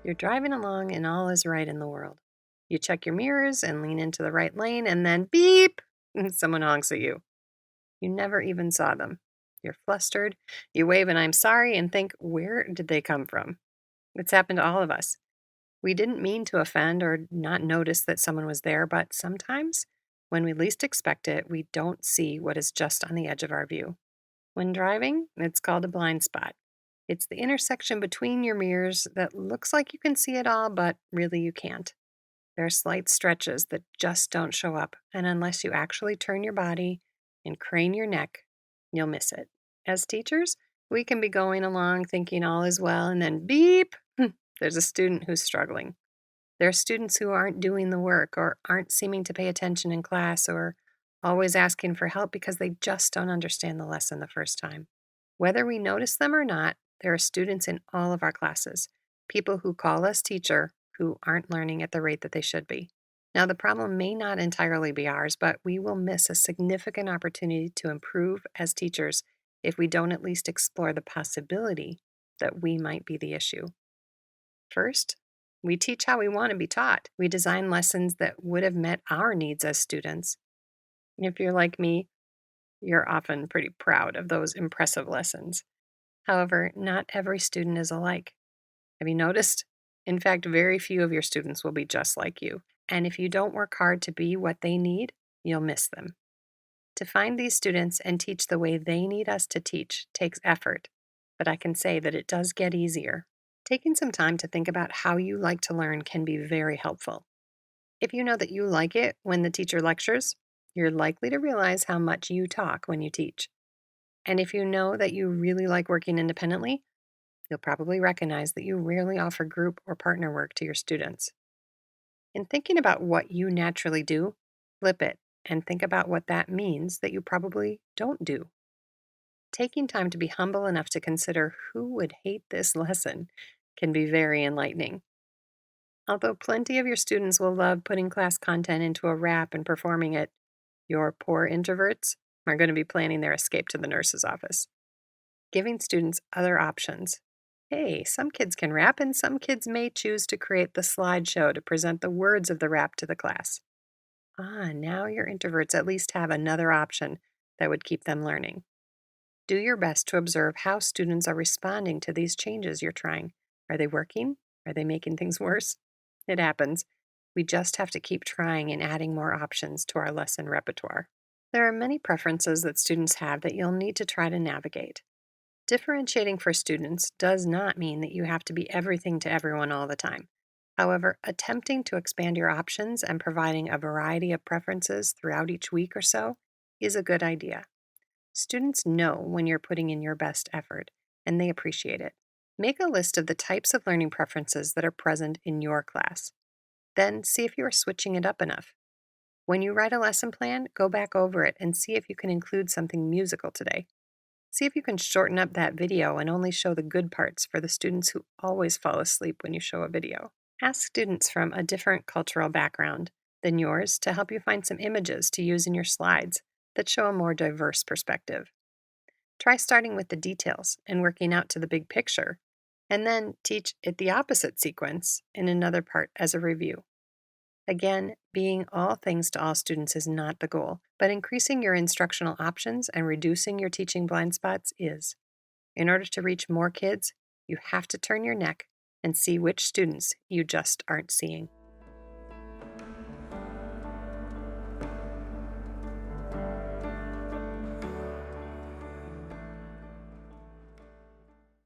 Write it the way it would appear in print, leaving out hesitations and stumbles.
You're driving along and all is right in the world. You check your mirrors and lean into the right lane, and then beep, someone honks at you. You never even saw them. You're flustered. You wave an I'm sorry and think, where did they come from? It's happened to all of us. We didn't mean to offend or not notice that someone was there, but sometimes, when we least expect it, we don't see what is just on the edge of our view. When driving, it's called a blind spot. It's the intersection between your mirrors that looks like you can see it all, but really you can't. There are slight stretches that just don't show up, and unless you actually turn your body and crane your neck, you'll miss it. As teachers, we can be going along thinking all is well, and then beep, there's a student who's struggling. There are students who aren't doing the work or aren't seeming to pay attention in class or always asking for help because they just don't understand the lesson the first time. Whether we notice them or not, there are students in all of our classes, people who call us teacher who aren't learning at the rate that they should be. Now, the problem may not entirely be ours, but we will miss a significant opportunity to improve as teachers if we don't at least explore the possibility that we might be the issue. First, we teach how we want to be taught. We design lessons that would have met our needs as students. If you're like me, you're often pretty proud of those impressive lessons. However, not every student is alike. Have you noticed? In fact, very few of your students will be just like you. And if you don't work hard to be what they need, you'll miss them. To find these students and teach the way they need us to teach takes effort, but I can say that it does get easier. Taking some time to think about how you like to learn can be very helpful. If you know that you like it when the teacher lectures, you're likely to realize how much you talk when you teach. And if you know that you really like working independently, you'll probably recognize that you rarely offer group or partner work to your students. In thinking about what you naturally do, flip it and think about what that means that you probably don't do. Taking time to be humble enough to consider who would hate this lesson can be very enlightening. Although plenty of your students will love putting class content into a rap and performing it, your poor introverts are going to be planning their escape to the nurse's office. Giving students other options. Hey, some kids can rap, and some kids may choose to create the slideshow to present the words of the rap to the class. Now your introverts at least have another option that would keep them learning. Do your best to observe how students are responding to these changes you're trying. Are they working? Are they making things worse? It happens. We just have to keep trying and adding more options to our lesson repertoire. There are many preferences that students have that you'll need to try to navigate. Differentiating for students does not mean that you have to be everything to everyone all the time. However, attempting to expand your options and providing a variety of preferences throughout each week or so is a good idea. Students know when you're putting in your best effort, and they appreciate it. Make a list of the types of learning preferences that are present in your class. Then see if you are switching it up enough. When you write a lesson plan, go back over it and see if you can include something musical today. See if you can shorten up that video and only show the good parts for the students who always fall asleep when you show a video. Ask students from a different cultural background than yours to help you find some images to use in your slides that show a more diverse perspective. Try starting with the details and working out to the big picture, and then teach it the opposite sequence in another part as a review. Again, being all things to all students is not the goal, but increasing your instructional options and reducing your teaching blind spots is. In order to reach more kids, you have to turn your neck and see which students you just aren't seeing.